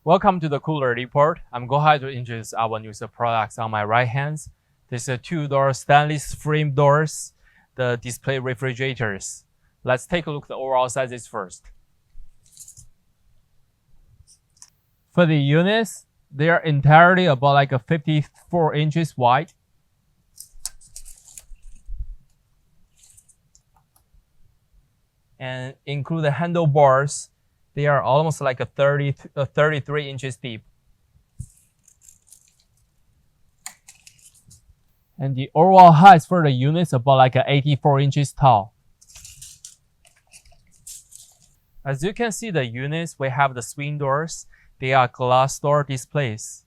Welcome to the Cooler Report. I'm going to introduce our new products on my right hand. This is two-door stainless frame doors, the display refrigerators. Let's take a look at the overall sizes first. For the units, they are entirely about like a 54 inches wide. And include the handlebars. They are almost like a 33 inches deep. And the overall height for the unit is about like 84 inches tall. As you can see, the units, we have the swing doors. They are glass door displays.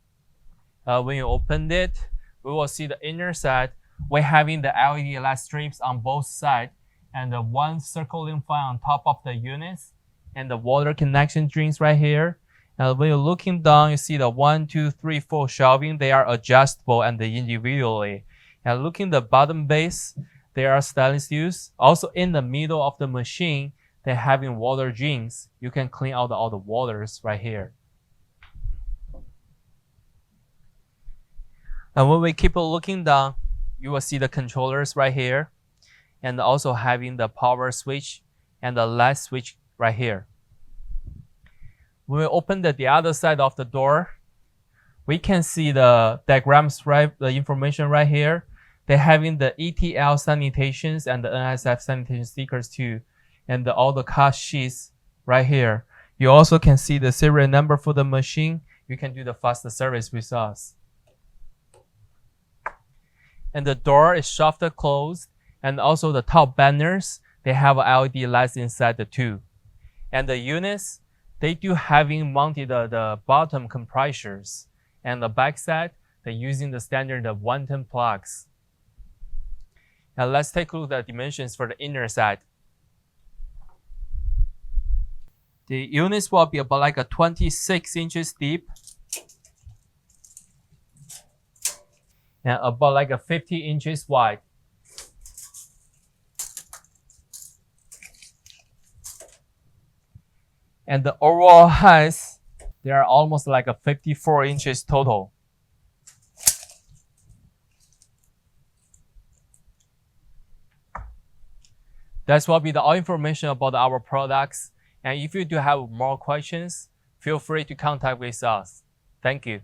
When you open it, we will see the inner side. We're having the LED light strips on both sides and the one circling fan on top of the units and the water connection drains right here. And when you're looking down, you see the 1, 2, 3, 4 shelving. They are adjustable and individually. And looking the bottom base, they are stainless steel. Also in the middle of the machine, they're having water drains. You can clean out all the waters right here. And when we keep looking down, you will see the controllers right here, and also having the power switch and the light switch right here. When we open the other side of the door, we can see the diagrams, right? The information right here. They're having the ETL sanitations and the NSF sanitation stickers too, and all the cost sheets right here. You also can see the serial number for the machine. You can do the faster service with us. And the door is soft closed, and also the top banners, they have LED lights inside the two. And the units, they do having mounted the bottom compressors. And the back side, they're using the standard 110 plugs. Now let's take a look at the dimensions for the inner side. The units will be about like a 26 inches deep and about like a 50 inches wide. And the overall height, they are almost like a 54 inches total. That's will be the all information about our products. And if you do have more questions, feel free to contact with us. Thank you.